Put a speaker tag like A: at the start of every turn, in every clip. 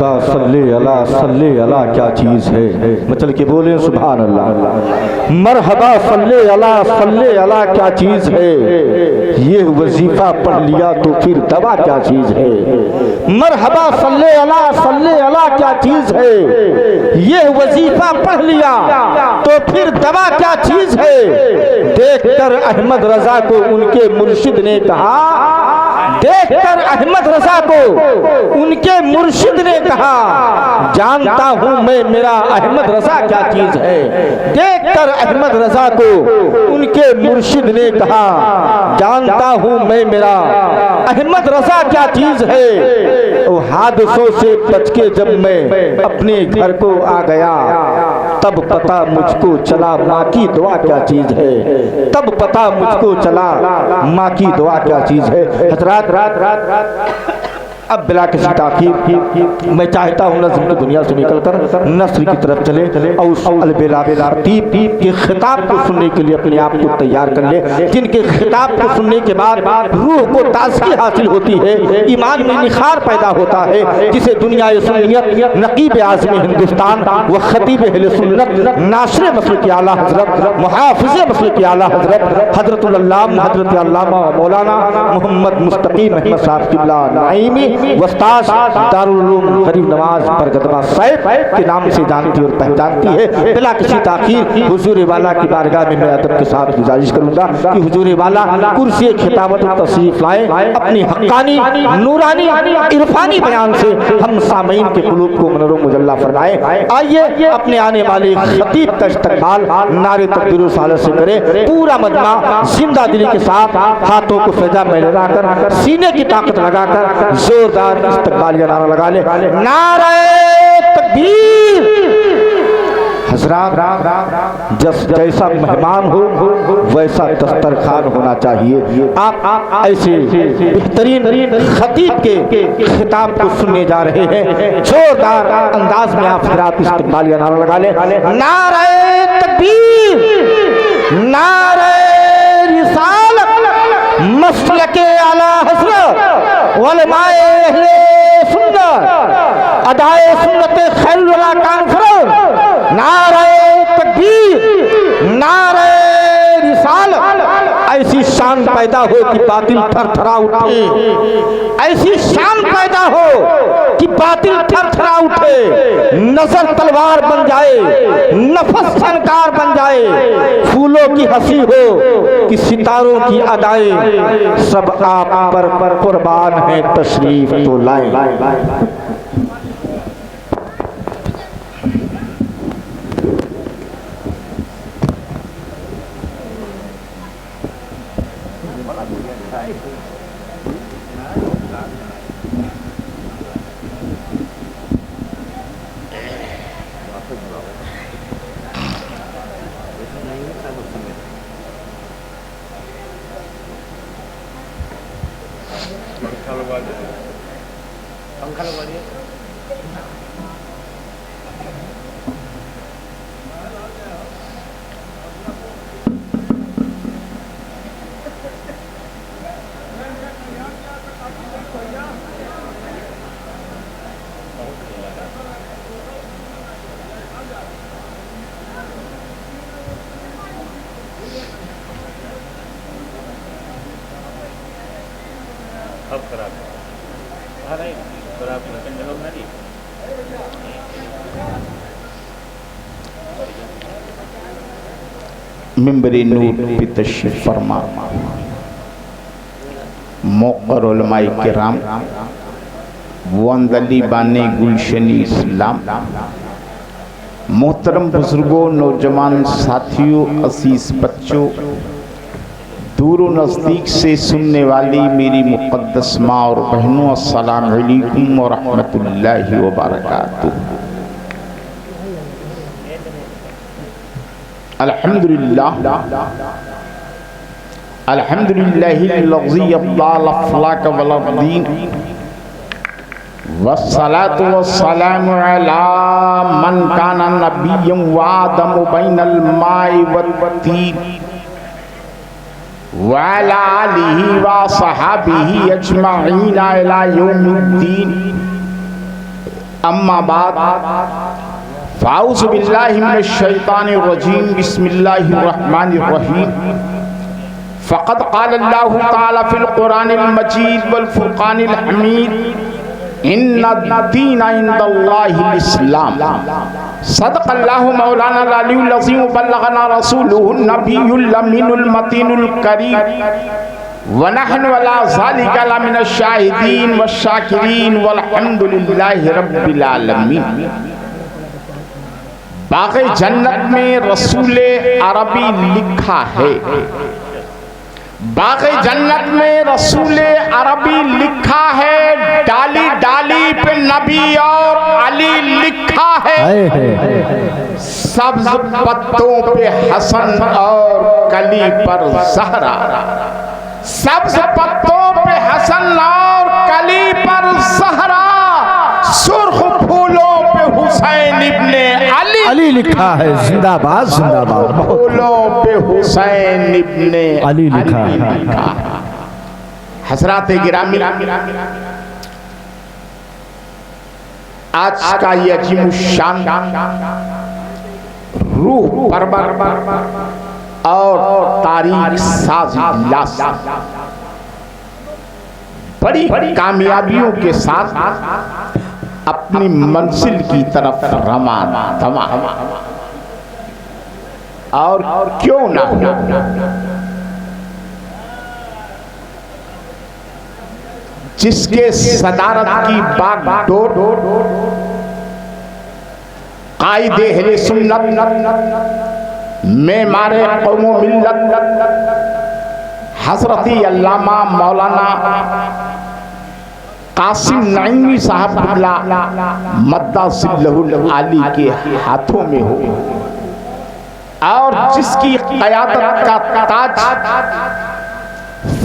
A: مرحبا صلی اللہ کیا چیز ہے، مچل کے بولیں سبحان اللہ۔ مرحبا صلی اللہ کیا چیز ہے، یہ وظیفہ پڑھ لیا تو پھر دوا کیا چیز ہے۔ مرحبا صلی اللہ کیا چیز ہے، یہ وظیفہ پڑھ لیا تو پھر دوا کیا چیز ہے۔ دیکھ کر احمد رضا کو ان کے مرشد نے کہا، دیکھ کر احمد رضا کو ان کے مرشد نے کہا، جانتا ہوں میں میرا احمد رضا کیا چیز ہے۔ دیکھ کر احمد رضا کو ان کے مرشد نے کہا، جانتا ہوں میں میرا احمد رضا کیا چیز ہے۔ وہ حادثوں سے بچ کے جب میں اپنے گھر کو آ گیا، تب پتا مجھ کو چلا ماں کی دعا کیا چیز ہے، تب پتا مجھ کو چلا ماں کی دعا کیا چیز ہے۔ حضرات اب بلا کسی تاخیر میں چاہتا ہوں نظم کی دنیا سے نکل کر نثر کی طرف چلے، اوس البلا خطیب کے خطاب کو سننے کے لیے اپنے آپ کو تیار کر لے، جن کے خطاب کو سننے کے بعد روح کو تازگی حاصل ہوتی ہے، ایمان میں نخار پیدا ہوتا ہے، جسے دنیا سنیت نقیب اعظم ہندوستان و خطیب اہل سنت ناشر مسلک اعلیٰ حضرت محافظ مسلک اعلیٰ حضرت حضرت العلامہ حضرت علامہ مولانا محمد مستقیم احمد صاحب قبلہ نعیمی وستاذ دارالعلوم غریب نواز برگدما صاحب کے نام سے جانتی اور پہچانتی ہے۔ بلا کسی تاخیر حضور والا کی بارگاہ میں ادب کے ساتھ گزارش کروں گا کہ حضور والا کرسی خطابت و تشریف لائیں، اپنی حقانی نورانی عرفانی بیان سے ہم سامعین کے قلوب کو منور و مجلہ فرمائیں۔ آئیے اپنے آنے والے خطیب کا استقبال نعرے تکبیر و رسالت سے کریں، پورا مجمع زندہ دلی کے ساتھ ہاتھوں کو فضا میں لگا کر سینے کی طاقت لگا کر زوردار استقبالیہ نعرہ لگا لے، نعرہ تکبیر۔ حضرات جیسا مہمان ہو ویسا دسترخوان ہونا چاہیے۔ آپ ایسے بہترین خطیب کے خطاب کو سننے جا رہے ہیں، زوردار انداز میں آپ حضرات استقبالیہ نعرہ لگا لے، نعرہ تکبیر، نعرہ رسالت، مسلک اعلیٰ حضرت علماء اہل سنت، ادائے سنت خیر الورا کانفرنس، نعرہ تکبیر، نعرہ رسالت۔ ایسی شان پیدا ہو کہ باطل تھر تھرا اٹھے، ایسی شان پیدا ہو کہ باطل تھر تھرا اٹھے، نظر تلوار بن جائے، نفس سنکار بن جائے، پھولوں کی ہنسی ہو کہ ستاروں کی ادائیں، سب آپ پر قربان ہیں، تشریف تو لائیں۔
B: اب خراب ہے، خراب لوگ نہ دی
C: منبر نور پہ تشریف فرما موقر علماء کرام، وندلی بانے گلشنی اسلام، محترم بزرگوں، نوجوان ساتھیوں، عزیز بچوں، دور و نزدیک سے سننے والی میری مقدس ماں اور بہنوں، السلام علیکم ورحمۃ اللہ وبرکاتہ۔ الحمدللہ الحمدللہ الذی ابدال افلاک والدین، والصلاة والسلام علی من کان نبیا وآدم بین الماء والطین، وعلى آلہ وصحابہ اجمعین الی یوم الدین۔ اما بعد فاعوذ باللہ من الشیطان الرجیم بسم اللہ الرحمن الرحیم فقد قال اللہ تعالی فی القرآن المجید والفرقان الحمید ان الدین عند اللہ الاسلام صدق اللہ مولانا العلی العظیم بلغنا رسولہ النبی الامین المتین الکریم ونحن ولا ذالک لمن الشاہدین والشاکرین والحمد للہ رب العالمین۔ باغ جنت میں رسول عربی لکھا ہے، باغ جنت میں رسول عربی لکھا ہے، ڈالی ڈالی پہ نبی اور علی لکھا ہے، سبز پتوں پہ حسن اور کلی پر زہرا، سبز پتوں پہ حسن اور کلی پر زہرا، سرخ پھولوں پہ حسین ابن
A: علی لکھا ہے، زندہ باد زندہ باد،
C: پھولوں پہ حسین ابن
A: علی لکھا ہے۔
C: حضرات گرامی، آج کا یہ عظیم الشان روح پرور اور تاریخ ساز اجلاس بڑی کامیابیوں کے ساتھ اپنی منزل کی طرف رواں دواں، اور کیوں نہ ہو جس کے صدارت کی باغ ڈور قائد اہل سنت معمار قوم و ملت حضرت علامہ مولانا قاسم نعیمی صاحب مدہ ذلہ العالی کے ہاتھوں میں ہو، اور جس کی قیادت کا تاج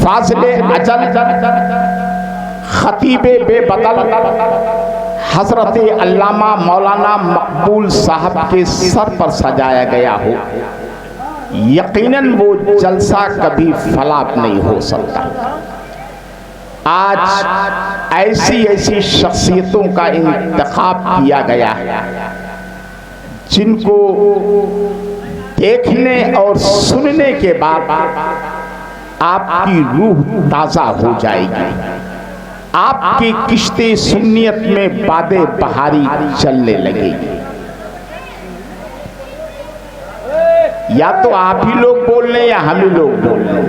C: فاضل اجل خطیب بے بدل حضرت علامہ مولانا مقبول صاحب کے سر پر سجایا گیا ہو، یقیناً وہ جلسہ کبھی فلاپ نہیں ہو سکتا۔ آج ایسی شخصیتوں کا انتخاب کیا گیا ہے جن کو دیکھنے اور سننے کے بعد آپ کی روح تازہ ہو جائے گی، آپ کی کشتی سنیت میں باد بہاری چلنے لگے گی۔ یا تو آپ ہی لوگ بول رہے ہیں یا ہم ہی لوگ بول رہے ہیں۔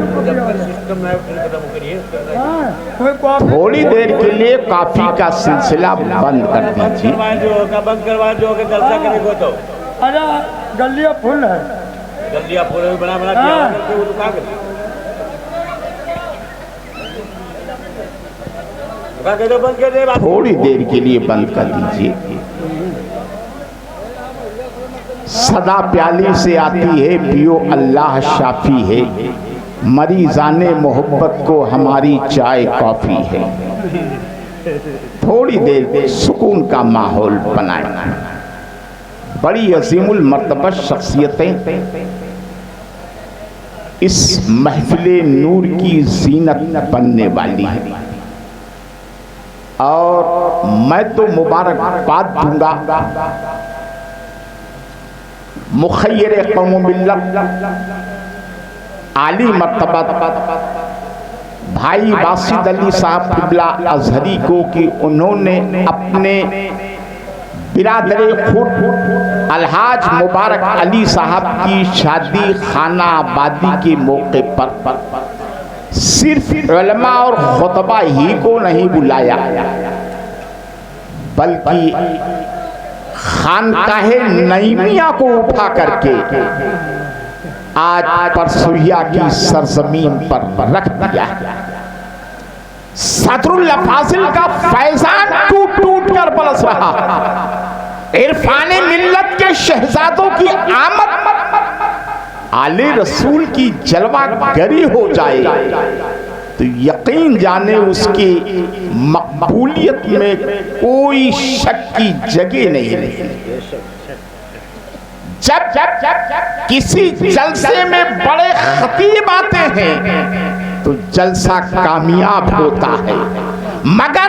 C: تھوڑی دیر کے لیے کافی کا سلسلہ بند کر دیجیے۔
B: بند کروا جو کہ جلسہ کرنے کو تو
D: گلیاں پھول ہے،
B: گلیاں پھول بنا بنا کیا کرتے وہ تو کہاں کرتے؟
C: تھوڑی دیر کے لیے بند کر دیجیے۔ صدا پیالی سے آتی ہے، پیو اللہ شافی ہے، مریضان محبت کو ہماری چائے کافی ہے۔ تھوڑی دیر سکون کا ماحول بنائیں۔ بڑی عظیم المرتبہ شخصیتیں اس محفل نور کی زینت بننے والی ہیں، اور میں تو مبارکباد دوں گا مخیر قوم و ملت عالی مرتبہ بھائی باسط علی صاحب قبلہ ازہری کو کہ انہوں نے اپنے برادر خود الحاج مبارک علی صاحب کی شادی خانہ آبادی کے موقع پر صرف علماء اور خطبہ ہی کو نہیں بلایا، بلکہ خانقاہ نعیمیہ کو اٹھا کر کے آج پرسویا کی سرزمین پر رکھ دیا۔ صدر الافاضل کا فیضان ٹوٹ ٹوٹ کر برس رہا، عرفان ملت کے شہزادوں کی آمد آل رسول کی جلوہ گری ہو جائے تو یقین جانے اس کی مقبولیت میں کوئی شک کی جگہ نہیں رہی۔ جب کسی جلسے میں بڑے خطیب آتے ہیں تو جلسہ کامیاب ہوتا ہے، مگر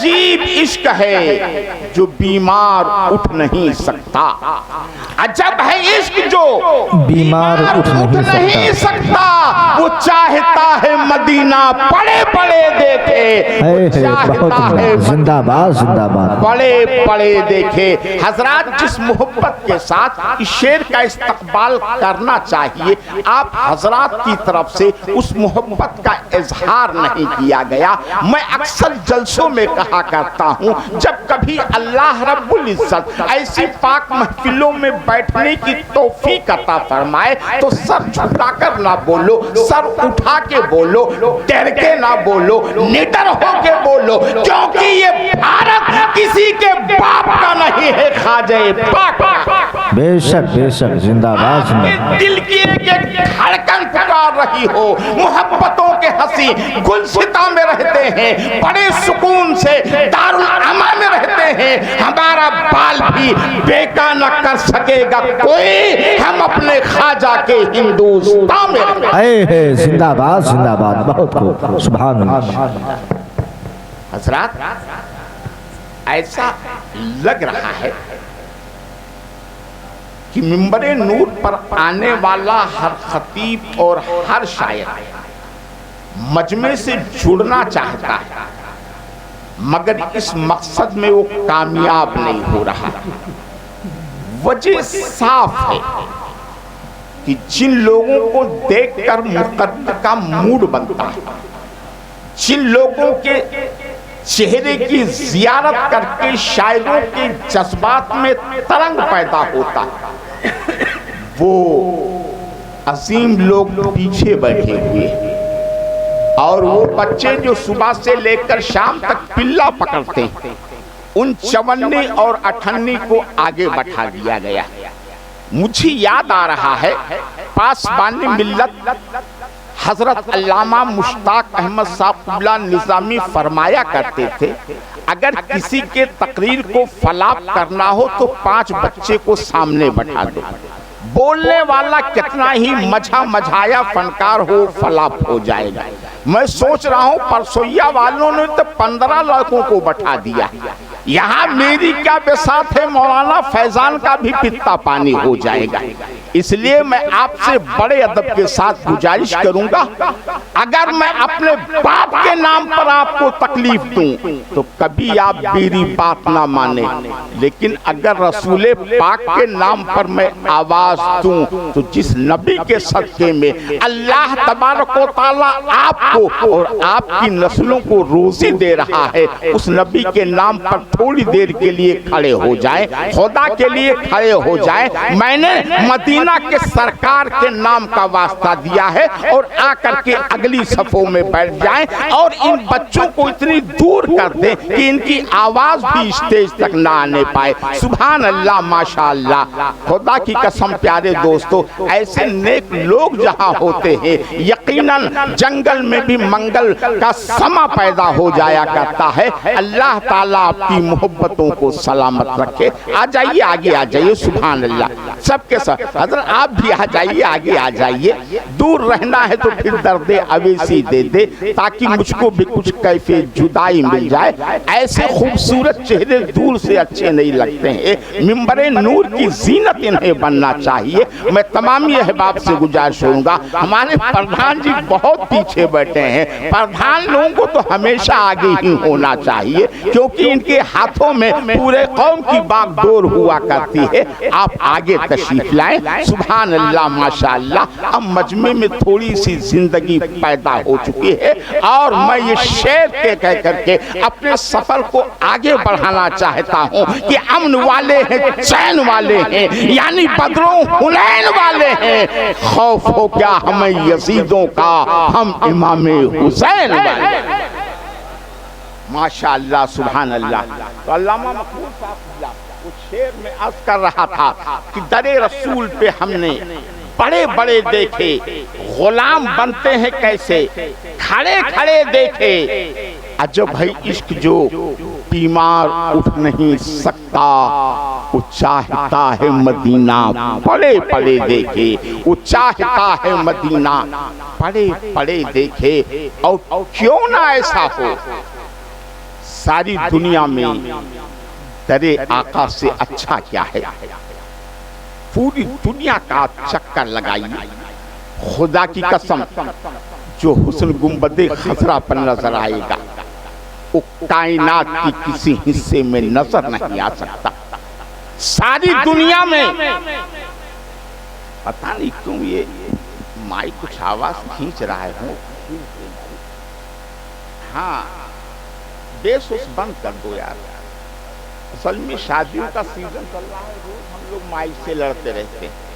C: عجیب عشق ہے جو بیمار اٹھ نہیں سکتا، عجب ہے عشق جو
A: بیمار اٹھ نہیں
C: سکتا، وہ چاہتا ہے مدینہ پڑے پڑے دیکھے، چاہتا ہے
A: زندہ باد زندہ باد
C: پڑے پڑے دیکھے۔ حضرات جس محبت کے ساتھ اس شعر کا استقبال کرنا چاہیے، آپ حضرات کی طرف سے اس محبت کا اظہار نہیں کیا گیا۔ میں اکثر جلسوں میں کہا کرتا ہوں، جب کبھی اللہ رب العزت ایسی پاک محفلوں میں بیٹھنے کی توفیق عطا فرمائے تو سر جھکا کر نہ بولو، سر اٹھا کے بولو، ڈر کے نہ بولو، نڈر ہو کے بولو، کیونکہ یہ بھارت کسی کے باپ کا نہیں ہے، خواجہ پاک۔
A: بے شک زندہ باد زندہ باد۔
C: دل کی ایک دھڑکن پکار رہی ہو، محبتوں کے ہنسی گلستاں میں رہتے ہیں، بڑے سکون سے دارالعماں میں رہتے ہیں، ہمارا بال بھی بیکا نہ کر سکے گا کوئی، ہم اپنے خواجہ کے ہندوستان میں رہتے ہیں۔
A: زندہ باد بہت خوب، سبحان اللہ۔
C: حضرات ایسا لگ رہا ہے کہ منبر نور پر آنے والا ہر خطیب اور ہر شاعر مجمع سے جڑنا چاہتا ہے، مگر اس مقصد میں وہ کامیاب نہیں ہو رہا۔ وجہ صاف ہے کہ جن لوگوں کو دیکھ کر مقدر کا موڈ بنتا ہے، جن لوگوں کے چہرے کی زیارت کر کے شاعروں کے جذبات میں ترنگ پیدا ہوتا ہے، وہ عظیم لوگ پیچھے بیٹھے ہوئے ہیں، اور وہ بچے جو صبح سے لے کر شام تک پلہ پکڑتے ہیں، ان 54 اور 58 کو آگے بٹھا دیا گیا۔ مجھے یاد آ رہا ہے پاسبان ملت حضرت علامہ مشتاق احمد صاحب اللہ نظامی فرمایا کرتے تھے، اگر کسی کے تقریر کو فلاپ کرنا ہو تو 5 بچے کو سامنے بٹھا دو، بولنے والا کتنا ہی مجھا مجھایا فنکار ہو فلاپ ہو جائے گا۔ میں سوچ رہا ہوں پرسویا والوں نے تو 15 لڑکوں کو بٹھا دیا، یہاں میری کیا بساط ہے، مولانا فیضان کا بھی پتا پانی ہو جائے گا۔ اس لیے میں آپ سے بڑے ادب کے ساتھ گزارش کروں گا، اگر میں اپنے باپ کے نام پر آپ کو تکلیف دوں تو کبھی آپ میری بات نہ مانیں، لیکن اگر رسول پاک کے نام پر میں آواز دوں تو جس نبی کے صدقے میں اللہ تبارک و تعالیٰ آپ کو اور آپ کی نسلوں کو روزی دے رہا ہے، اس نبی کے نام پر تھوڑی دیر کے لیے کھڑے ہو جائیں، خدا کے لیے کھڑے ہو جائیں۔ میں نے مدینہ کے سرکار کے نام کا واسطہ دیا ہے، اور آ کر کے اگلی صفوں میں بیٹھ جائیں اور ان بچوں کو اتنی دور کر دیں کہ ان کی آواز بھی اسٹیج تک نہ آنے پائے۔ سبحان اللہ، ماشاءاللہ۔ خدا کی قسم پیارے دوستو، ایسے نیک لوگ جہاں ہوتے ہیں یقیناً جنگل میں بھی منگل کا سما پیدا ہو جایا کرتا ہے۔ اللہ تعالیٰ آپ کی محبتوں کو سلامت رکھے۔ آ جائیے، آگے آ جائیے، سبحان اللہ۔ سب کے ساتھ حضرت آپ بھی آ جائیے، آگے آ جائیے۔ دور رہنا ہے تو پھر درد اویسی دے دے تاکہ مجھ کو بھی کچھ کیفیت جدائی مل جائے۔ ایسے خوبصورت چہرے دور سے اچھے نہیں لگتے ہیں، منبر نور کی زینت انہیں بننا چاہیے۔ میں تمام احباب سے گزارش کروں گا، ہمارے پردھان جی بہت پیچھے بیٹھے ہیں، پردھان لوگوں کو تو ہمیشہ آگے ہی ہونا چاہیے کیونکہ ان کے ہاتھوں میں پورے قوم کی باغ ڈور ہوا کرتی ہے۔ آپ آگے تشریف لائیں۔ سبحان اللہ، ماشاءاللہ۔ اب مجمع میں تھوڑی سی زندگی پیدا ہو چکی ہے اور میں یہ شعر کہہ کر کے اپنے سفر کو آگے بڑھانا چاہتا ہوں کہ امن والے ہیں، چین والے ہیں، یعنی بدروں حنین والے ہیں، خوف ہو کیا ہمیں یزیدوں کا، ہم امام حسین والے ہیں۔ ماشاءاللہ، سبحان اللہ۔ تو علامہ مقبول صاحب وہ شعر میں عرض کر رہا تھا کہ در رسول پہ ہم نے بڑے بڑے دیکھے، غلام بنتے ہیں کیسے، کھڑے کھڑے دیکھے، عجب ہے عشق جو بیمار اٹھ نہیں سکتا، وہ چاہتا ہے مدینہ پڑے پڑے دیکھے، وہ چاہتا ہے مدینہ پڑے پڑے دیکھے۔ اور کیوں نہ ایسا ہو، ساری دنیا میں تیرے آقا سے اچھا کیا ہے؟ پوری دنیا کا چکر لگائیے، خدا کی قسم جو حسن گنبد خضرا پر نظر آئے گا وہ کائنات کی کسی حصے میں نظر نہیں آ سکتا۔ ساری دنیا میں پتہ نہیں کیوں یہ مائی کچھ آواز کھینچ رہا ہے۔ ہاں بیس اس بند کر دو یار، اصل میں شادیوں کا سیزن چل رہا ہے، روز ہم لوگ مائی سے لڑتے رہتے ہیں۔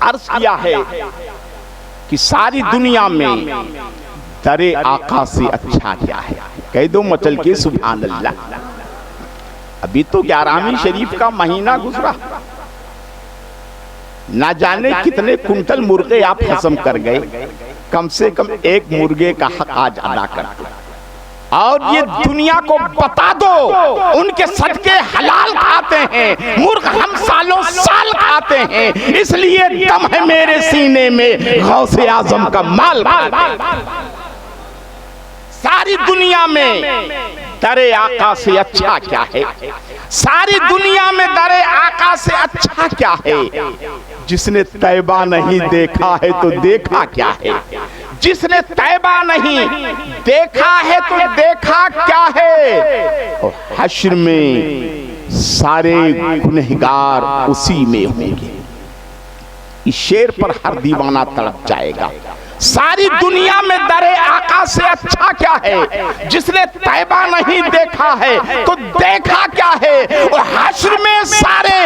C: عرض کیا ہے کہ ساری دنیا میں در آقا سے اچھا کیا ہے؟ کہہ دو مچل کے سبحان اللہ۔ ابھی تو 11ویں شریف کا مہینہ گزرا، نہ جانے کتنے کنٹل مرغے آپ ہضم کر گئے، کم سے کم ایک مرغے کا حق آج ادا کرتے، اور یہ دنیا کو بتا دو ان کے صدقے حلال کھاتے ہیں، مرغ ہم سالوں سال کھاتے ہیں، اس لیے دم ہے میرے سینے میں غوث اعظم کا مال۔ ساری دنیا میں در آقا سے اچھا کیا ہے؟ ساری دنیا میں در آقا سے اچھا کیا ہے؟ جس نے طیبہ نہیں دیکھا ہے تو دیکھا کیا ہے؟ جس نے طیبہ نہیں دیکھا ہے تو دیکھا کیا ہے؟ اور حشر میں سارے گنہگار اسی میں ہوں گے۔ اس شعر پر ہر دیوانہ تڑپ جائے گا۔ ساری دنیا میں در آقا سے اچھا کیا ہے؟ جس نے طیبہ نہیں دیکھا ہے تو دیکھا کیا ہے؟ اور حشر میں سارے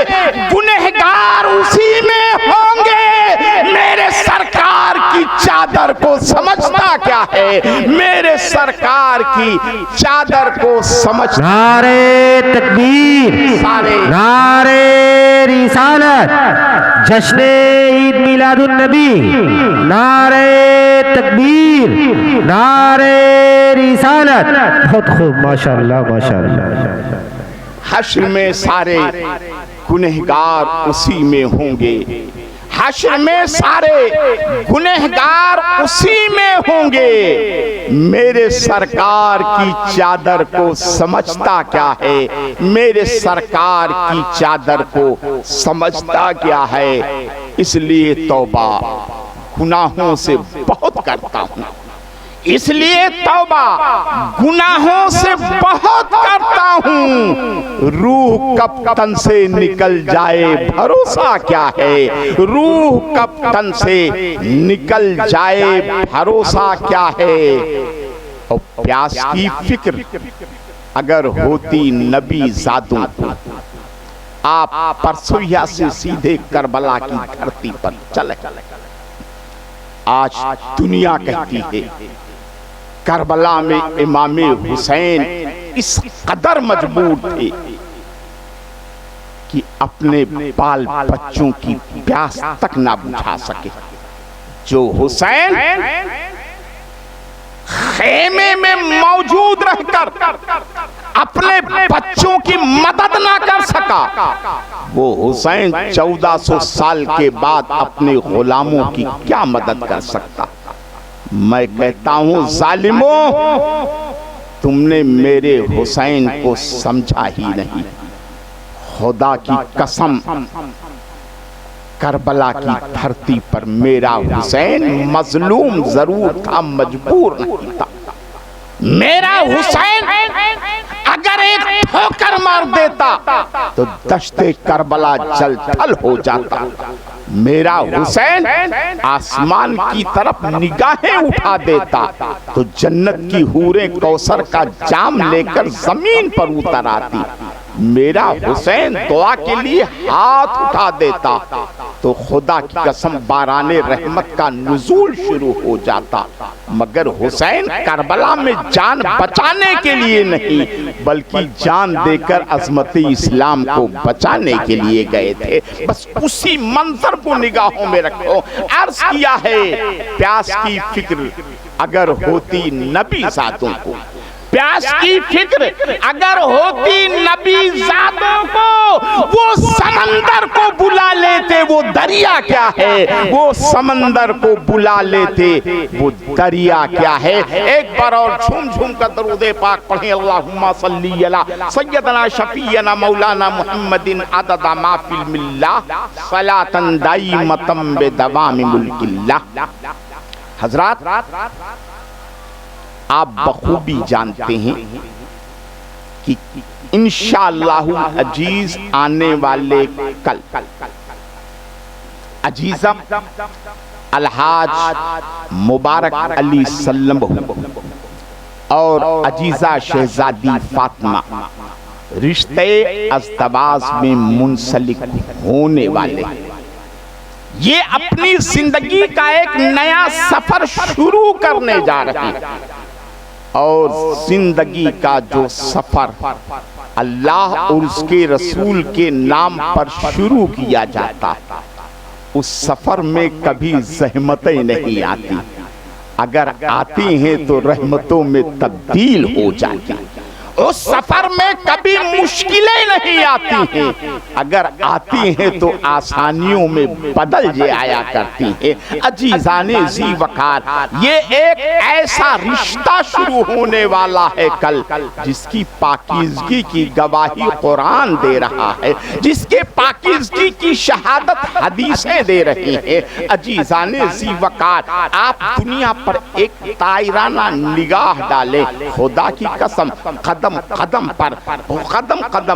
C: گنہگار اسی میں ہوں گے۔ میرے سرکار کی چادر کو سمجھتا کیا ہے؟ میرے سرکار کی چادر کو سمجھتا۔
E: نعرہ تکبیر، نعرہ رسالت، جشن عید میلاد النبی، نعرہ تکبیر، نعرہ رسالت۔ بہت خوب، ماشاءاللہ ماشاءاللہ۔
C: حشر میں سارے گنہگار اسی میں ہوں گے، حشر میں سارے گنہگار اسی میں ہوں گے۔ میرے سرکار کی چادر کو سمجھتا کیا ہے؟ میرے سرکار کی چادر کو سمجھتا کیا ہے؟ اس لیے توبہ گناہوں سے بہت کرتا ہوں، اس لیے توبہ گناہوں سے بہت کرتا ہوں۔ روح کب تن سے نکل جائے بھروسہ کیا ہے؟ روح کب تن سے نکل جائے بھروسہ کیا ہے؟ اور پیاس کی فکر اگر ہوتی نبی زادوں کو، آپ پرسویا سے سیدھے کربلا کی دھرتی پر چلے۔ آج دنیا کہتی ہے کربلا میں امام حسین اس قدر مجبور تھے کہ اپنے بال بچوں کی پیاس تک نہ بجھا سکے۔ جو حسین خیمے میں موجود رہ کر اپنے بچوں کی مدد نہ کر سکا، وہ حسین 1400 سال کے بعد اپنے غلاموں کی کیا مدد کر سکتا؟ میں کہتا ہوں ظالموں، تم نے میرے حسین کو سمجھا ہی نہیں۔ خدا کی قسم، کربلا کی دھرتی پر میرا حسین مظلوم ضرور تھا، مجبور نہیں تھا۔ میرا حسین اگر ایک ٹھوکر مار دیتا تو دشت کربلا جل تھل ہو جاتا۔ میرا حسین آسمان کی طرف نگاہیں اٹھا دیتا تو جنت کی حوریں کوثر کا جام لے کر زمین پر اتر آتی۔ میرا حسین دعا کے لیے ہاتھ اٹھا دیتا تو خدا کی قسم باران رحمت کا نزول شروع ہو جاتا۔ مگر حسین کربلا میں جان بچانے کے لیے نہیں بلکہ جان دے کر عظمت اسلام کو بچانے کے لیے گئے تھے۔ بس اسی منظر کو نگاہوں میں رکھو۔ عرض کیا ہے پیاس کی فکر اگر ہوتی نبی ذاتوں کو، پیاس کی فکر اگر ہوتی نبی زادوں کو وہ سمندر کو بلا لیتے، وہ دریا کیا ہے، وہ سمندر کو بلا لیتے، وہ دریا کیا ہے۔ ایک بار اور جھوم جھوم کر درود پاک پڑھیں، اللہم صلی علی سیدنا شفیعنا مولانا محمد عدد ما فی الملہ صلاۃ دائمۃ بدوام ملک اللہ۔ حضرات آپ بخوبی جانتے ہیں کہ انشاءاللہ العزیز آنے والے کل عزیزم الحاج مبارک علی سلم اور عزیزہ شہزادی فاطمہ رشتے ازدواج میں منسلک ہونے والے، یہ اپنی زندگی کا ایک نیا سفر شروع کرنے جا رہے ہیں، اور زندگی کا جو سفر اللہ اور اس کے رسول کے نام پر شروع کیا جاتا، اس سفر میں کبھی زحمتیں نہیں آتی، اگر آتی ہیں تو رحمتوں میں تبدیل ہو جاتی، اس سفر میں کبھی مشکلیں نہیں آتی ہیں، اگر آتی ہیں تو آسانیوں میں بدل آیا کرتی ہیں۔ عزیزان ذی وقار، یہ ایک ایسا رشتہ شروع ہونے والا ہے کل، جس کی پاکیزگی کی گواہی قرآن دے رہا ہے، جس کے پاکیزگی کی شہادت حدیثیں دے رہی ہیں۔ عزیزان ذی وقار، آپ دنیا پر ایک طائرانہ نگاہ ڈالیں، خدا کی قسم قدم قدم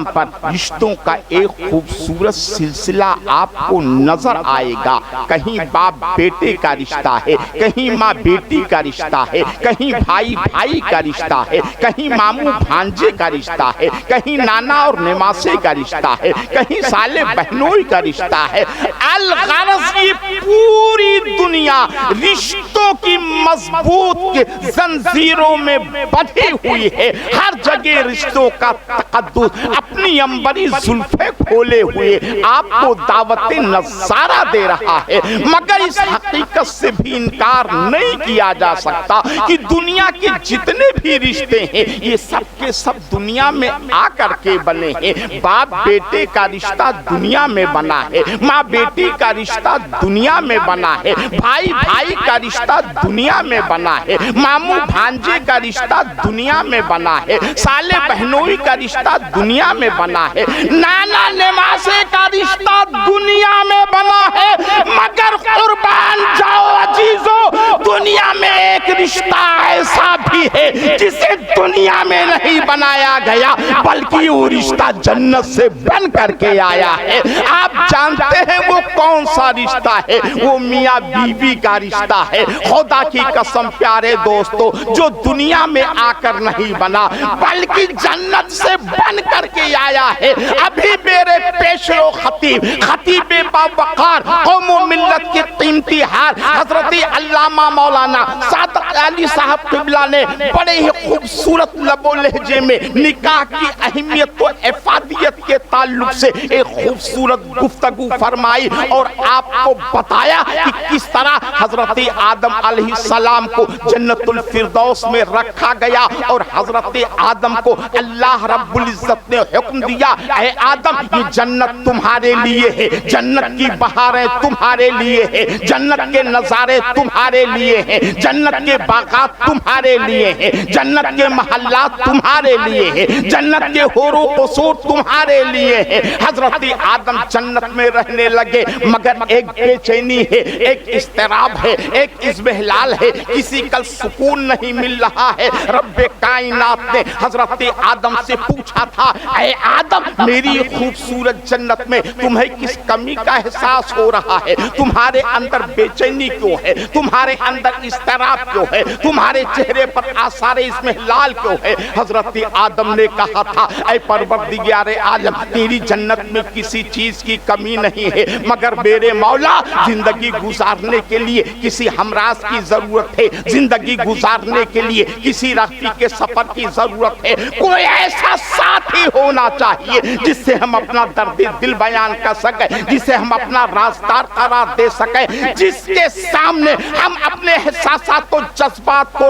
C: پر رشتوں کا ایک خوبصورت سلسلہ آپ کو نظر آئے گا۔ کہیں باپ بیٹے کا رشتہ ہے، کہیں ماں بیٹی کا رشتہ ہے، کہیں بھائی بھائی کا رشتہ ہے، کہیں ماموں بھانجے کا رشتہ ہے، کہیں نانا اور نماسے کا رشتہ ہے، کہیں سالے بہنوئی کا رشتہ ہے۔ الغرض یہ پوری دنیا رشتوں کی مضبوط زنجیروں میں بندھی ہوئی ہے، ہر جگہ رشتوں کا تقدس اپنی عنبری زلفیں کھولے ہوئے آپ کو دعوت نظارہ دے رہا ہے، مگر اس حقیقت سے بھی انکار نہیں کیا جا سکتا کہ دنیا کے جتنے بھی رشتے ہیں یہ سب کے سب دنیا میں آ کر کے بنے ہیں۔ باپ بیٹے کا رشتہ دنیا میں بنا ہے، ماں بیٹی کا رشتہ دنیا میں بنا ہے، بھائی بھائی کا رشتہ دنیا میں بنا ہے، ماموں بھانجے کا رشتہ دنیا میں بنا ہے، سالے بہنوئی کا رشتہ دنیا میں بنا ہے، نانا نماسے کا رشتہ دنیا میں بنا ہے، مگر قربان جاؤ عزیزو، دنیا میں ایک رشتہ ایسا بھی ہے جسے دنیا میں نہیں بنایا گیا، بلکہ وہ رشتہ جنت سے بن کر کے آیا ہے۔ آپ جانتے ہیں وہ کون سا رشتہ ہے؟ وہ میاں بیوی کا رشتہ ہے۔ خدا کی قسم پیارے دوستو، جو دنیا میں آ کر نہیں بنا بلکہ جنت سے بن کر کے آیا ہے۔ ابھی میرے پیشرو خطیب باوقار قوم و ملت کی قیمتی ہار حضرت علامہ مولانا صادق علی صاحب قبلہ نے بڑے ہی خوبصورت لب و لہجے میں نکاح کی اہمیت و افادیت کے تعلق سے ایک خوبصورت گفتگو فرمائی اور آپ کو بتایا کہ کس طرح حضرت آدم علیہ السلام کو جنت الفردوس میں رکھا گیا، اور حضرت آدم کو اللہ رب العزت نے حکم دیا، اے آدم یہ جنت تمہارے لیے ہے، جنت کی بہاریں تمہارے لیے ہے، جنت کے نظارے تمہارے لیے ہیں، جنت کے باغات تمہارے لیے ہیں، جنت کے محلات تمہارے لیے ہیں، جنت کے حور و قصور تمہارے لیے ہیں۔ حضرت آدم جنت میں رہنے لگے، مگر ایک بے چینی ہے، ایک اضطراب ہے، ایک اضمحلال ہے، کسی کا سکون نہیں مل رہا ہے۔ رب کائنات نے حضرت آدم سے پوچھا تھا، اے آدم میری خوبصورت جنت میں تمہیں کس کمی کا احساس ہو رہا ہے؟ تمہارے اندر بے چینی کیوں ہے؟ تمہارے اندر اضطراب کیوں ہے؟ تمہارے چہرے پر آثار اضمحلال کیوں ہے؟ حضرت آدم نے کہا تھا، اے پروردگار عالم تیری جنت میں کسی چیز کی کمی نہیں ہے، مگر میرے مولا زندگی گزارنے کے لیے کسی ہمراز کی ضرورت ہے، زندگی گزارنے کے لیے کسی رفیق کے سفر کی ضرورت ہے، کوئی ایسا ساتھی ہونا چاہیے جس سے ہم اپنا درد دل بیان کر سکیں، جسے ہم اپنا رازدار قرار دے سکیں، جس کے سامنے ہم اپنے احساسات و جذبات کو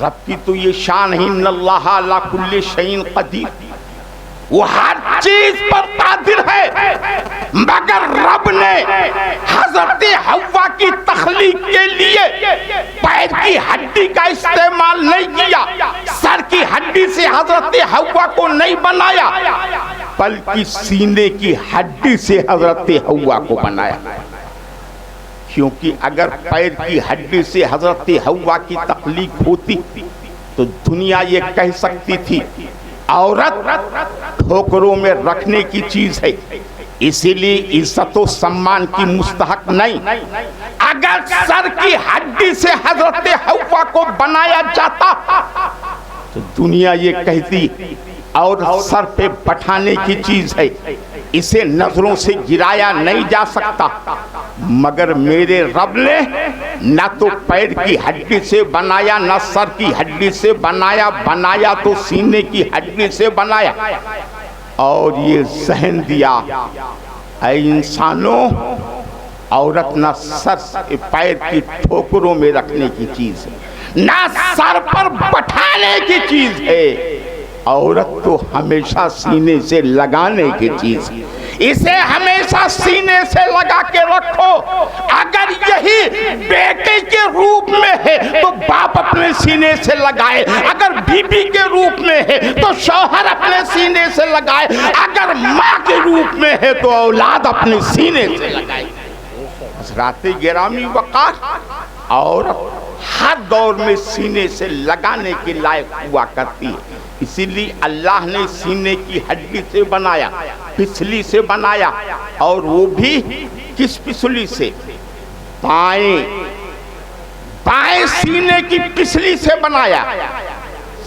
C: رب کی تو یہ شان ہے ان اللہ علی کل شیء قدیر، وہ ہر چیز پر قادر ہے، مگر رب نے حضرت حوا کی تخلیق کے لیے پیر کی ہڈی کا استعمال نہیں کیا، سر کی ہڈی سے حضرت حوا کو نہیں بنایا، بلکہ سینے کی ہڈی سے حضرت حوا کو بنایا، کیونکہ اگر پیر کی ہڈی سے حضرت حوا کی تخلیق ہوتی تو دنیا یہ کہہ سکتی تھی عورت ٹھوکروں میں رکھنے کی چیز ہے، اسی لیے عزت و سمان کی مستحق نہیں۔ اگر سر کی ہڈی سے حضرت حوا کو بنایا جاتا تو دنیا یہ کہتی عورت سر پہ بٹھانے کی چیز ہے، اسے نظروں سے گرایا نہیں جا سکتا، مگر میرے رب نے نہ تو پیر کی ہڈی سے بنایا نہ سر کی ہڈی سے بنایا، بنایا تو سینے کی ہڈی سے بنایا، اور یہ ذہن دیا اے انسانوں عورت نہ سر پیر کی ٹھوکروں میں رکھنے کی چیز ہے نہ سر پر بٹھانے کی چیز ہے، عورت تو ہمیشہ سینے سے لگانے کی چیز ہے، اسے ہمیشہ سینے سے لگا کے رکھو۔ اگر یہی بیٹے کے روپ میں ہے تو باپ اپنے سینے سے لگائے، اگر بیوی کے روپ میں ہے تو شوہر اپنے سینے سے لگائے، اگر ماں کے روپ میں ہے تو اولاد اپنے سینے سے لگائے۔ حضرات گرامی وقار، عورت ہر دور میں سینے سے لگانے کے لائق ہوا کرتی ہے، اسی لیے اللہ نے سینے کی ہڈی سے بنایا، پسلی سے بنایا، اور وہ بھی کس پسلی سے؟ بائیں سینے کی پسلی سے بنایا۔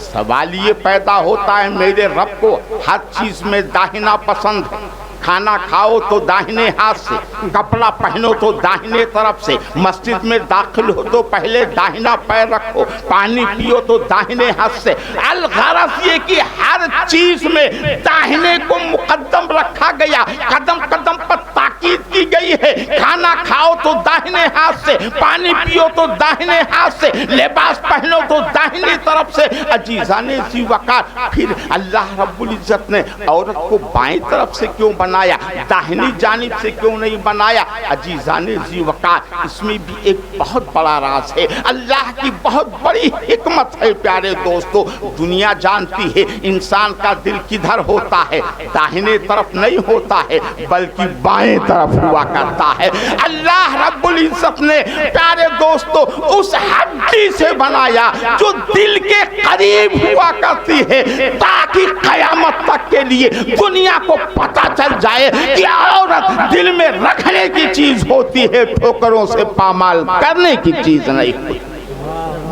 C: سوال یہ پیدا ہوتا ہے میرے رب کو ہر چیز میں داہنا پسند ہے، کھانا کھاؤ تو داہنے ہاتھ سے، کپڑا پہنو تو داہنے طرف سے، مسجد میں داخل ہو تو پہلے داہنا پیر رکھو، پانی پیو تو داہنے ہاتھ سے۔ الغرض یہ کہ ہر چیز میں داہنے کو مقدم رکھا گیا، قدم قدم پر تاکید کی گئی ہے۔ کھانا کھاؤ تو داہنے ہاتھ سے، پانی پیو تو داہنے ہاتھ سے، لباس پہنو تو داہنی طرف سے۔ عزیزان ذی وقار، پھر اللہ رب العزت نے عورت کو بائیں طرف سے کیوں بنایا، داہنی جانب سے کیوں نہیں بنایا؟ عزیزان ذی وقار، اس میں بھی ایک بہت بڑا راز ہے، اللہ کی بہت بڑی حکمت ہے۔ پیارے دوستو، دنیا جانتی ہے انسان کا دل کدھر ہوتا ہے، داہنے طرف نہیں ہوتا ہے بلکہ بائیں طرف ہوا کرتا ہے۔ اللہ رب العزت نے پیارے دوستو اس ہڈی سے بنایا جو دل کے قریب ہوا کرتی ہے، تاکہ قیامت تک کے لیے دنیا کو پتہ چل جائے کہ عورت دل میں رکھنے کی چیز ہوتی ہے، ٹھوکروں سے پامال کرنے کی چیز نہیں ہوتی۔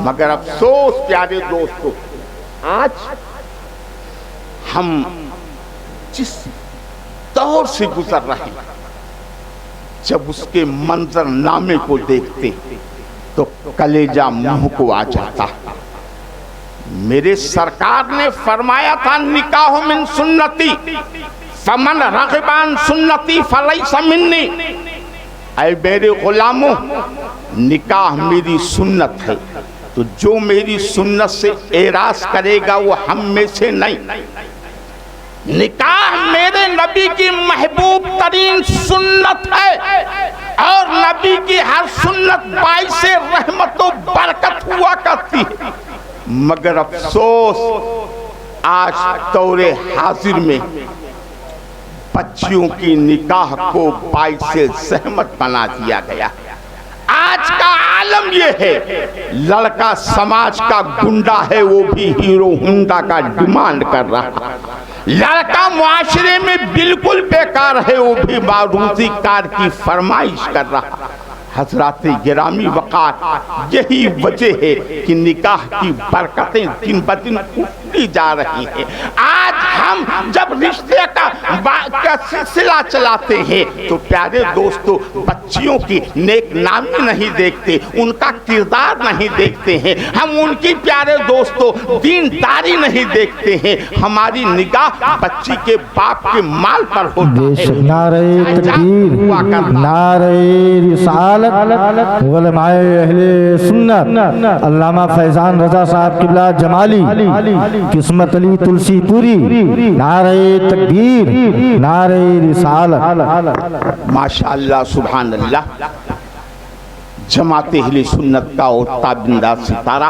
C: مگر افسوس پیارے دوستو، آج ہم جس دور سے گزر رہے ہیں، جب اس کے منظر نامے کو دیکھتے تو کلیجہ منہ کو آ جاتا۔ میرے سرکار نے فرمایا تھا نکاح من سنتی فمن رغب عن سنتی فلیس منی۔ اے میرے غلاموں، نکاح میری سنت ہے، تو جو میری سنت سے اعراض کرے گا وہ ہم میں سے نہیں۔ نکاح میرے نبی کی محبوب ترین سنت ہے، اور نبی کی ہر سنت باعث رحمت و برکت ہوا کرتی، مگر افسوس آج دور حاضر میں بچیوں کی نکاح کو باعث زحمت بنا دیا گیا۔ آج کا عالم یہ ہے، لڑکا سماج کا گنڈا ہے، وہ بھی ہیرو ہونڈا کا ڈیمانڈ کر رہا، لڑکا معاشرے میں بالکل بیکار ہے، وہ بھی باروزی کار کی فرمائش کر رہا۔ حضرات گرامی وقار، یہی وجہ ہے کہ نکاح کی برکتیں دن بدن ٹوٹتی جا رہی ہیں۔ آج ہم جب رشتے کا سلسلہ چلاتے ہیں تو پیارے دوستو بچیوں کی نیک نامی نہیں دیکھتے، ان کا کردار نہیں دیکھتے ہیں، ہم ان کی پیارے دوستو دینداری نہیں دیکھتے ہیں، ہماری نگاہ بچی کے باپ کے مال پر ہوتا ہے۔
E: نعرہ تکبیر، نعرہ رسالت، علماء اہل سنت، علامہ فیضان رضا صاحب قبلہ جمالی، قسمت علی تلسی پوری، نعرہ تکبیر، نعرہ رسالت۔
C: ماشاءاللہ سبحان اللہ، جماعت اہل سنت کا اور تابندہ ستارہ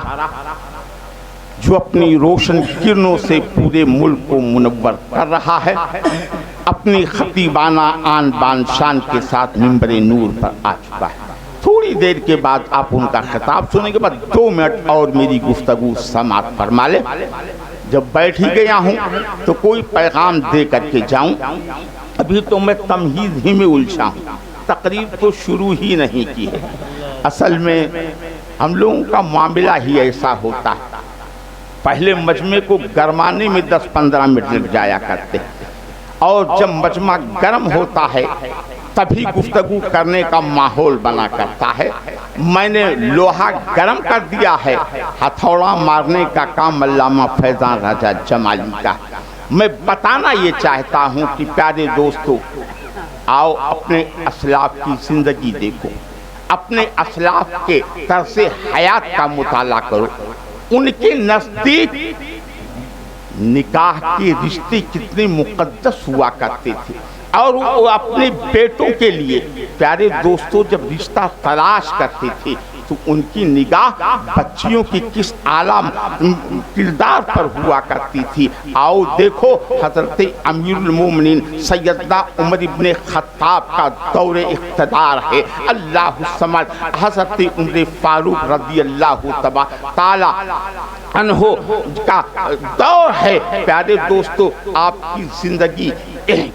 C: جو اپنی روشن کرنوں سے پورے ملک کو منور کر رہا ہے، اپنی خطیبانہ آن بان شان کے ساتھ منبر نور پر آ چکا ہے۔ تھوڑی دیر کے بعد آپ ان کا خطاب سنیں گے، بعد 2 منٹ اور میری گفتگو سماعت فرما لیں۔ جب بیٹھ ہی گیا ہوں تو کوئی پیغام دے کر کے جاؤں، ابھی تو میں تمہید ہی میں الجھا ہوں، تقریر تو شروع ہی نہیں کی ہے۔ اصل میں ہم لوگوں کا معاملہ ہی ایسا ہوتا ہے، پہلے مجمع کو گرمانے میں 10-15 منٹ لگ جایا کرتے، اور جب مجمع گرم ہوتا ہے تبھی گفتگو کرنے کا ماحول بنا کرتا ہے۔ میں نے لوہا گرم کر دیا ہے، ہتھوڑا مارنے کا کام علامہ فیضان رضا جمالی کا۔ میں بتانا یہ چاہتا ہوں کہ پیارے دوستو، آؤ اپنے اسلاف کی زندگی دیکھو، اپنے اسلاف کے طرز حیات کا مطالعہ کرو۔ ان کے نزدیک نکاح کے رشتے کتنے مقدس ہوا کرتے تھے، اور وہ اپنے بیٹوں کے لیے پیارے دوستوں جب رشتہ تلاش کرتے تھے تو ان کی نگاہ بچیوں کی کس اعلیٰ کردار پر ہوا کرتی تھی۔ آؤ دیکھو، حضرت امیر المومنین سیدنا عمر ابن خطاب کا دور اقتدار ہے، اللہ الصمد، حضرت عمر فاروق رضی اللہ تعالی عنہ کا دور ہے۔ پیارے دوستو، آپ کی زندگی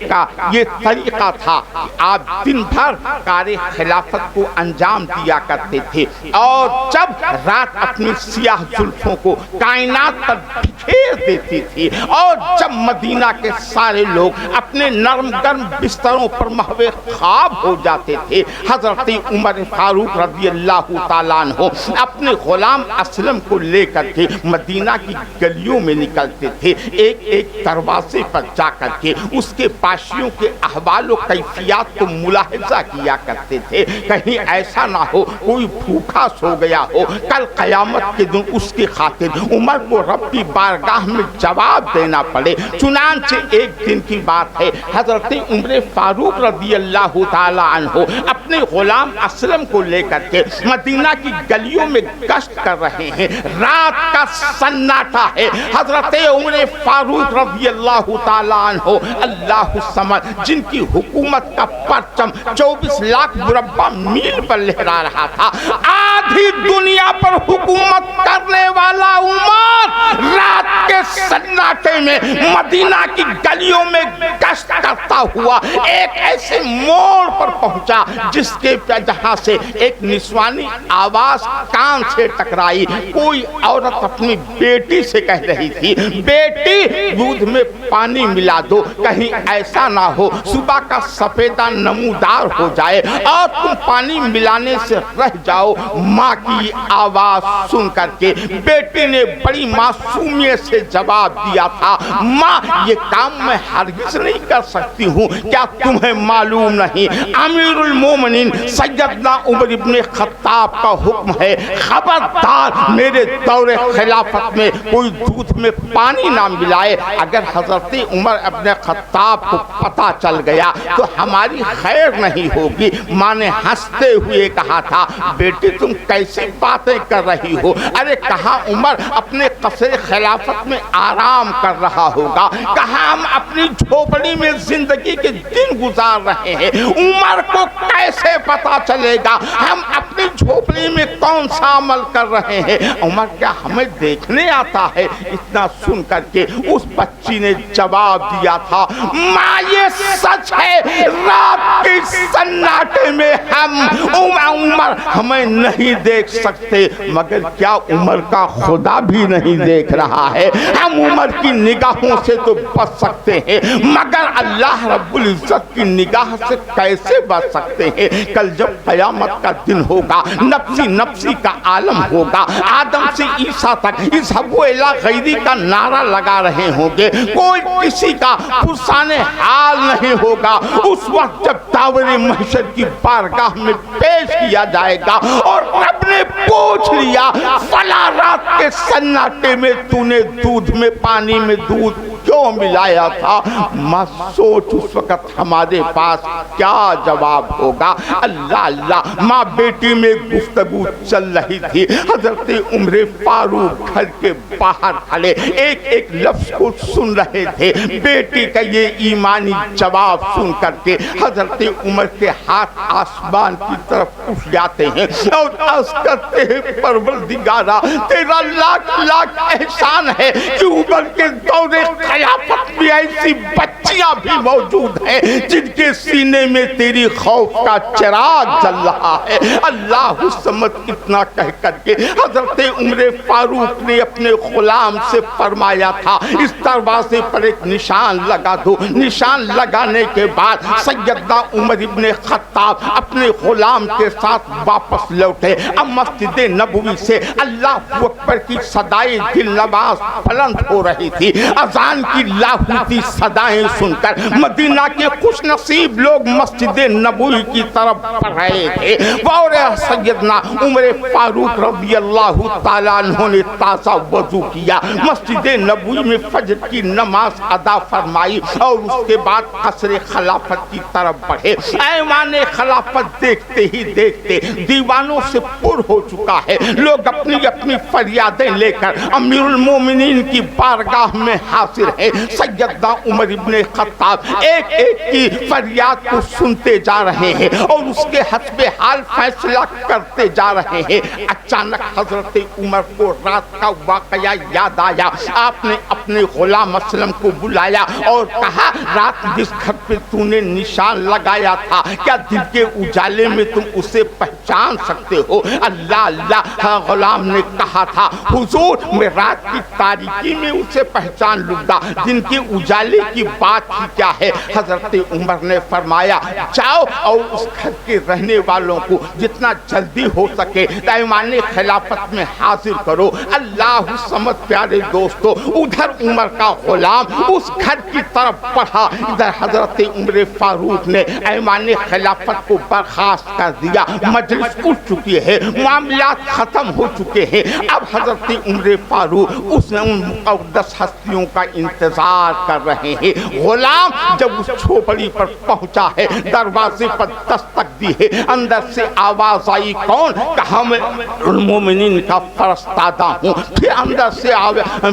C: کا یہ طریقہ تھا کہ آپ دن بھر کار خلافت کو انجام دیا کرتے تھے، اور جب رات اپنی سیاہ زلفوں کو کائنات پر بکھیر دیتی تھی، اور جب مدینہ کے سارے لوگ اپنے نرم گرم بستروں پر محو خواب ہو جاتے تھے، حضرت عمر فاروق رضی اللہ تعالیٰ عنہ اپنے غلام اسلم کو لے کر کے مدینہ کی گلیوں میں نکلتے تھے، ایک ایک دروازے پر جا کر کے اس کے پاشیوں کے احوال و کیفیات کو ملاحظہ کیا کرتے تھے، کہیں ایسا نہ ہو کوئی بھوکا سو گیا ہو، کل قیامت کے دن اس کی خاطر عمر کو ربی بارگاہ میں جواب دینا پڑے۔ چنانچہ ایک دن کی بات ہے، حضرت عمر فاروق رضی اللہ تعالی عنہ اپنے غلام اسلم کو لے کر کے مدینہ کی گلیوں میں گشت کر رہے ہیں، رات کا سناٹا ہے، حضرت عمر فاروق رضی اللہ تعالی عنہ اللہ الصمد جن کی حکومت کا پرچم 24 لاکھ مربع میل پر لہرا رہا تھا، آدھی دنیا پر حکومت کرنے والا عمر رات کے سناٹے میں مدینہ کی گلیوں میں گشت کرتا ہوا ایک ایسے موڑ پر پہنچا جس کے جہاں سے ایک نسوانی آواز کان سے ٹکرائی۔ کوئی عورت اپنی بیٹی سے کہہ رہی تھی، بیٹی دودھ میں پانی ملا دو، کہیں ایسا نہ ہو صبح کا سفیدہ نمودار ہو جائے اور تم پانی ملانے سے رہ جاؤ۔ ماں کی آواز سن کر کے بیٹی نے بڑی معصومیت سے جواب دیا تھا، ماں یہ کام میں ہرگز نہیں کر سکتی ہوں، کیا تمہیں معلوم نہیں امیر المومنین سیدنا عمر ابن خطاب کا حکم ہے، خبردار میرے دور خلافت میں کوئی دودھ میں پانی نہ ملائے۔ اگر حضرت عمر ابن خطاب کو پتا چل گیا تو ہماری خیر نہیں ہوگی۔ ماں نے ہنستے ہوئے کہا تھا، بیٹی تم کیسی باتیں کر رہی ہو؟ ارے کہا عمر اپنے قصر خلافت میں آرام کر رہا ہوگا, کہاں ہم اپنی جھوپڑی میں زندگی کے دن گزار رہے ہیں. عمر کو کیسے پتا چلے گا ہم اپنی جھوپڑی میں کون سا عمل کر رہے ہیں؟ عمر کیا ہمیں دیکھنے آتا ہے؟ اتنا سن کر کے اس بچی نے جواب دیا تھا, ماں یہ سچ ہے, رات کے سناٹے میں ہم عمر ہمیں نہیں دیکھ سکتے, مگر کیا عمر کا خدا بھی نہیں دیکھ رہا ہے؟ ہم عمر کی نگاہوں سے تو بچ سکتے ہیں, مگر اللہ رب العزت کی نگاہ سے کیسے بچ سکتے ہیں؟ کل جب قیامت کا دن ہوگا, نفسی نفسی کا عالم ہوگا, آدم سے عیسیٰ تک اذهبوا الی غیری کا نعرہ لگا رہے ہوں گے, کوئی کسی کا پرسان حال نہیں ہوگا. اس وقت جب داور محشر کی بارگاہ میں پیش کیا جائے گا اور رب نے پوچھ لیا فلاں رات کے سناٹے میں تو نے دودھ میں پانی میں دودھ کیوں ملایا تھا, ماں سوچ اس وقت ہمارے پاس کیا جواب ہوگا. اللہ اللہ, ماں بیٹی میں گفتگو چل رہی تھی. حضرت عمر فاروق گھر کے باہر کھڑے ایک ایک لفظ کو سن رہے تھے. بیٹی کا یہ ایمانی جواب سن کر کے حضرت عمر کے ہاتھ آسمان کی طرف اٹھ جاتے ہیں اور عرض کرتے ہیں, پروردگارا تیرا لاکھ لاکھ احسان ہے کہ عمر کے دور خلافت میں ایسی بچیاں بھی موجود ہیں جن کے سینے میں تیری خوف کا چراغ جل رہا ہے. اللہ الصمد اتنا کہہ کر کے حضرت عمر فاروق نے اپنے غلام سے فرمایا تھا, اس دروازے پر ایک نشان لگا دو. نشان لگانے کے بعد سیدنا عمر ابن خطاب اپنے غلام کے ساتھ واپس لوٹے. اب مسجد نبوی سے اللہ اکبر کی صدائے دل نواز بلند ہو رہی تھی. اذان کی لاہوتی صدائیں سن کر مدینہ کے خوش نصیب لوگ مسجد نبوی کی طرف بڑھ رہے تھے. اور سیدنا عمر فاروق رضی اللہ تعالیٰ عنہ نے تازہ وضو کیا, مسجد نبوی میں فجر کی نماز ادا فرمائی اور اس کے بعد قصر خلافت کی طرف بڑھے. ایوان خلافت دیکھتے ہی دیکھتے دیوانوں سے پر ہو چکا ہے. لوگ اپنی اپنی فریادیں لے کر امیر المومنین کی بارگاہ میں حاضر ہیں. سیدنا عمر ابن خطاب ایک ایک کی فریاد کو سنتے جا رہے ہیں اور اس کے حسب حال فیصلہ کرتے جا رہے ہیں. اچانک حضرت عمر کو رات کا واقعہ یاد آیا. آپ نے اپنے غلام اسلم کو بلایا اور کہا, رات جس گھر پہ تو نے نشان لگایا تھا کیا دن کے اجالے میں تم اسے پہچان سکتے ہو؟ اللہ اللہ, غلام نے کہا تھا, حضور میں رات کی تاریکی میں اسے پہچان لوں گا, دن کے اجالے کی بات ہی کیا ہے. حضرت عمر نے فرمایا, جاؤ اور اس گھر کے رہنے والوں کو جتنا جلدی ہو سکے ایوان خلافت میں حاضر کرو. اللہ سمجھ پیارے دوستو, ادھر عمر کا غلام اس گھر کی طرف بڑھا, ادھر حضرت عمر فاروق نے ایوان خلافت کو برخاست کر دیا. مجلس اٹھ چکی ہے, معاملات ختم ہو چکے ہیں. اب حضرت عمر فاروق اس نے ان مقدس ہستیوں کا انتظار کر رہے ہیں. غلام جب اس چھوپڑی پر پہنچا ہے, دروازے پر دستک دی ہے, اندر سے آواز آئی, کون؟ کہا میں المومنین کا فرستادہ ہوں. پھر اندر سے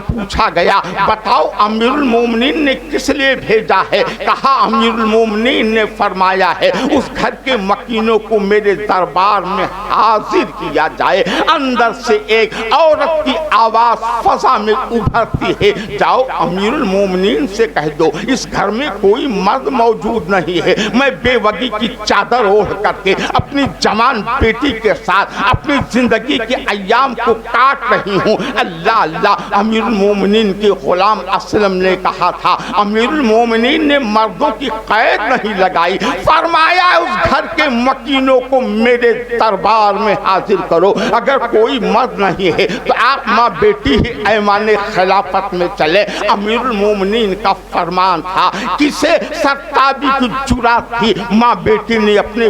C: پوچھا گیا, بتاؤ امیر المومنین نے کس لیے بھیجا ہے؟ کہا امیر المومنین نے فرمایا ہے اس گھر کے مکینوں کو میرے دربار میں حاضر کیا جائے. اندر سے ایک عورت کی آواز فضا میں ابھرتی ہے, جاؤ امیر المومنین سے کہہ دو اس گھر میں کوئی مرد موجود نہیں ہے, میں بے وگی کی چادر اوڑھ کر کے اپنی جوان بیٹی کے ساتھ اپنی زندگی کے ایام کو کاٹ رہی ہوں. اللہ اللہ, امیر المومنین کے غلام اسلم نے کہا تھا, امیر المومنین نے مردوں کی قید نہیں لگائی, فرمایا اس گھر کے مکینوں کو میرے دربار میں حاضر کرو. اگر کوئی مرد نہیں ہے تو آپ ماں بیٹی ہی ایوان خلافت میں چلے. امیر المومنین کا فرمان تھا, کسے سرتابی کی جرات تھی, ماں بیٹی نے اپنے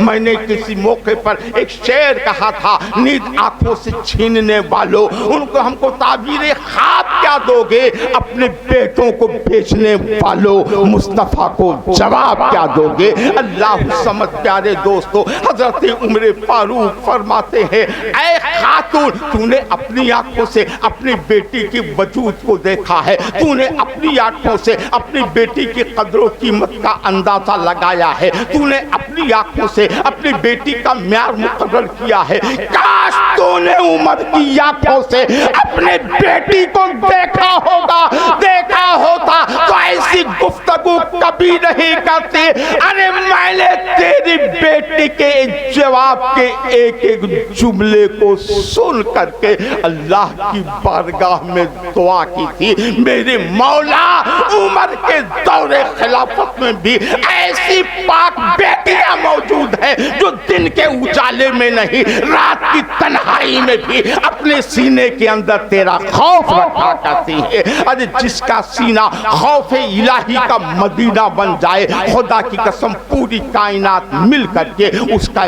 C: میں نے کسی موقع پر ایک شعر کہا تھا, نیند آنکھوں سے چھیننے والوں, ان کو ہم کو تعبیر خواب کیا دو گے؟ اپنے بیٹوں کو بیچنے والوں, مصطفیٰ کو جواب کیا دو گے؟ اللہ سمجھ پیارے دوستو, حضرت عمر فاروق فرماتے ہیں, اے خاتون, تو نے اپنی آنکھوں سے اپنی بیٹی کی وجود کو دیکھا ہے, تو نے اپنی آنکھوں سے اپنی بیٹی کی قدر و قیمت کا اندازہ لگایا ہے, تو نے اپنی آنکھوں سے اپنی بیٹی کا معیار مقرر کیا ہے. کاش تو نے عمر کی آنکھوں سے اپنے بیٹی کو دیکھا ہوتا تو ایسی گفتگو کبھی نہیں کرتے. ارے میں نے تیری بیٹی کے جواب کے ایک ایک جملے کو سن کر کے اللہ کی بارگاہ میں دعا کی تھی, میرے مولا عمر کے دور خلافت میں بھی ایسی پاک بیٹیاں موجود ہیں جو دن کے اجالے میں نہیں, رات کی تنہائی میں بھی اپنے سینے کے اندر تیرا خوف رکھا کرتی ہے. ارے جس کا سینہ خوف الہی کا مدینہ بن جائے, خدا کی قسم پوری کائنات مل کر کے اس کا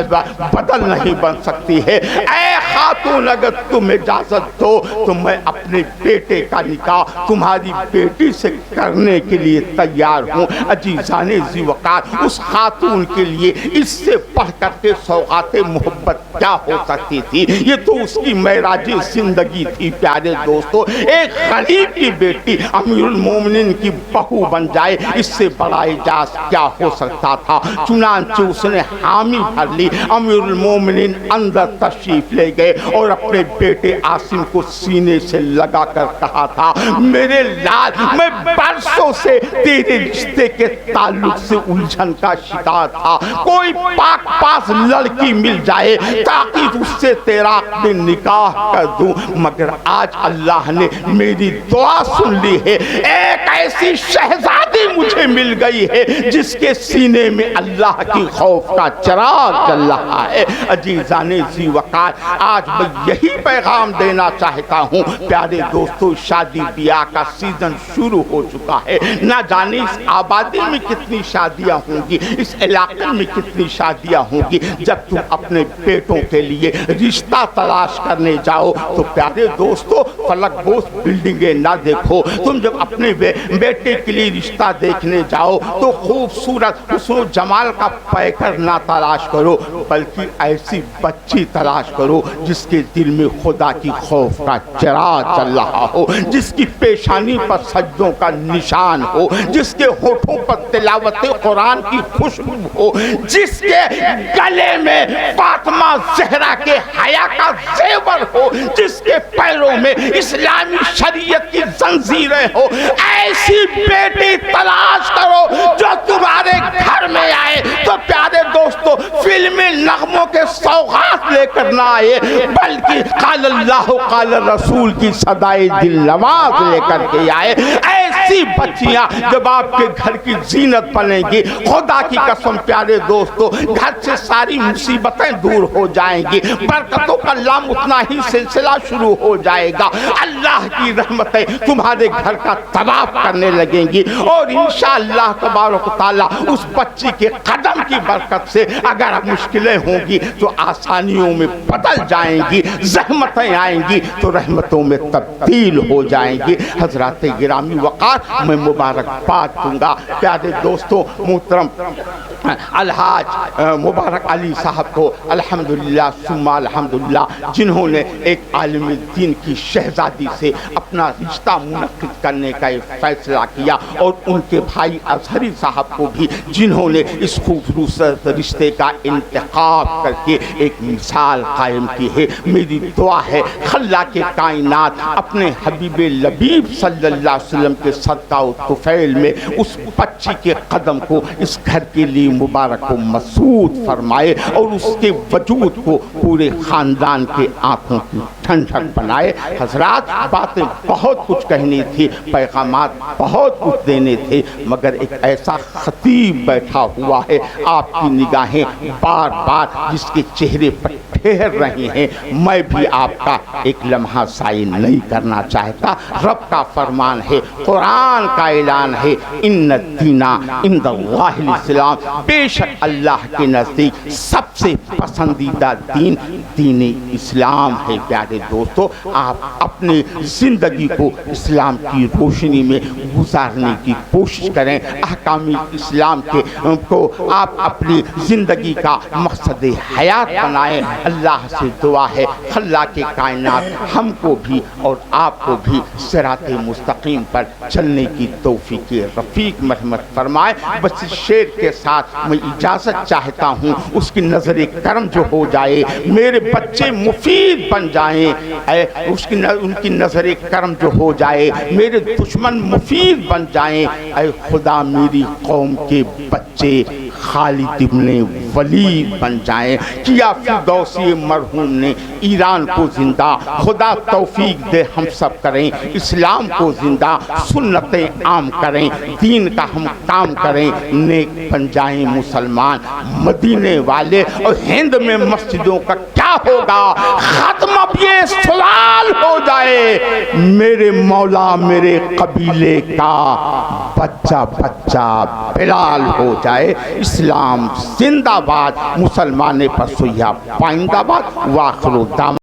C: بدل نہیں بن سکتی ہے. اے خاتون, اگر تم اجازت دو تو میں اپنے بیٹے کا نکاح تمہاری بیٹی سے کرنے کے لیے تیار ہوں. عزیزان ذی وقار, اس خاتون کے لیے اس سے پڑھ کر کے سوغات محبت کیا ہو سکتی تھی؟ یہ تو اس کی معراج زندگی تھی. پیارے دوستو, ایک غریب کی بیٹی امیر المومنین کی بہو بن جائے, اس سے بڑا اعجاز کیا ہو سکتا تھا؟ چنانچہ اس نے حامی بھر لی. امیر المومنین اندر تشریف لے گئے اور اپنے بیٹے عاصم کو سینے سے لگا کر کہا تھا, میرے لال, میں برسوں سے تیرے رشتے کے تعلق سے الجھن کا شکار تھا. کوئی پاک پاس لڑکی مل جائے تاکہ اس سے تیرا نکاح کر دوں, مگر آج اللہ نے میری دعا سن لی ہے. ایک ایسی شہزادی مجھے مل گئی ہے جس کے سینے میں اللہ کی خوف کا چراغ جل رہا ہے. عزیزان ذی وقار, آج میں یہی پیغام دینا چاہتا ہوں. پیارے دوستو, شادی بیاہ کا سیزن شروع ہو چکا ہے. نہ جانے اس آبادی میں کتنی شادیاں ہوں گی, اس علاقے میں کتنی شادیاں ہوں گی. جب تم اپنے بیٹوں کے لیے رشتہ تلاش کرنے جاؤ تو پیارے دوستو, فلک بوس بلڈنگیں نہ دیکھو. تم جب اپنے بیٹے کے لیے رشتہ دیکھنے جاؤ تو خوبصورت حسن و جمال کا پیکر نہ تلاش کرو, بلکہ ایسی بچی تلاش کرو جس کے دل میں خدا کی خوف کا چراغ چل رہا ہو, جس کی پیشانی پر سجدوں کا نشان ہو, جس کے ہونٹوں پر تلاوت قرآن کی خوشبو ہو, جس کے گلے میں فاطمہ زہرا کے حیا کا زیور ہو, جس کے پیروں میں اسلامی شریعت کی زنجیریں ہو. ایسی بیٹی تلاش کرو جو تمہارے گھر میں آئے تو پیارے دوستو, فلمی نغموں کے سوغات لے کر نہ آئے, بلکہ قال اللہ قال رسول کی صدائے دل نواز لے کر کے آئے. ایسی بچیاں جب آپ کے گھر کی زینت بنیں گی, خدا کی قسم پیارے دوستو, گھر سے ساری مصیبتیں دور ہو جائیں گی, برکتوں کا لامتنا ہی سلسلہ شروع ہو جائے گا. اللہ کی رحمتیں تمہارے گھر کا طواف کرنے لگیں گی, اور انشاءاللہ تبارک و تعالیٰ اس بچی کے قدم کی برکت سے اگر مشکلیں ہوں گی تو آسانیوں میں بدل جائیں گی, زحمتیں آئیں گی تو رحمتوں میں تبدیل ہو جائیں گی. حضرات گرامی وقار, میں مبارکباد دوں گا پیارے دوستوں محترم الحاج مبارک علی صاحب کو الحمدللہ ثم الحمدللہ, جنہوں نے ایک عالم دین کی شہزادی سے اپنا رشتہ منعقد کرنے کا فیصلہ کیا, اور ان کے بھائی اظہری صاحب کو بھی جنہوں نے اس خوبصورت رشتے کا انتخاب کر کے ایک مثال قائم کی ہے. میری دعا ہے خلاق کائنات اپنے حبیب لبیب صلی اللہ علیہ وسلم کے صدقہ و طفیل میں اس بچی کے قدم کو اس گھر کے لیے مبارک و مسعود فرمائے, اور اس کے وجود کو پورے خاندان کے آنکھوں کی ٹھنڈک بنائے۔ حضرات باتیں بہت کچھ کہنی تھی، پیغامات بہت کچھ دینے تھے، مگر ایک ایسا خطیب بیٹھا ہوا ہے، آپ کی نگاہیں بار بار جس کے چہرے پر ٹھہر رہی ہیں، میں بھی آپ کا ایک لمحہ ضائع نہیں کرنا چاہتا۔ رب کا فرمان ہے، قرآن کا اعلان ہے، ان الدین عند اللہ الاسلام، بے شک اللہ کے نزدیک سب سے پسندیدہ دین دین اسلام ہے۔ پیارے دوستو، آپ اپنی زندگی کو اسلام کی روشنی میں گزارنے کی کوشش کریں، احکام اسلام کو آپ اپنی زندگی کا مقصد حیات بنائیں۔ اللہ سے دعا ہے خلاق کائنات ہم کو بھی اور آپ کو بھی صراط مستقیم پر چلنے کی توفیق رفیق مرحمت فرمائے۔ بس اس شعر کے ساتھ میں اجازت چاہتا ہوں، اس کی نظر کرم جو ہو جائے، میرے بچے مفید بن جائیں، ان کی نظر کرم جو ہو جائے، میرے دشمن مفید بن جائیں، اے خدا میری قوم کے بچے خالد ابن ولید بن جائیں۔ کیا فردوسی مرحوم نے ایران کو زندہ، خدا توفیق دے ہم سب کریں، اسلام کو زندہ، سنتیں عام کریں، دین کا ہم کام کریں، نیک بن جائیں مسلمان۔ مدینے والے اور ہند میں مسجدوں کا کیا ہوگا، ختم اب یہ سوال ہو جائے، میرے مولا میرے قبیلے کا بچہ بچہ بلال ہو جائے۔ اسلام زندہ باد، مسلمان پر سیاح پائندہ باد۔ واخر دعوانا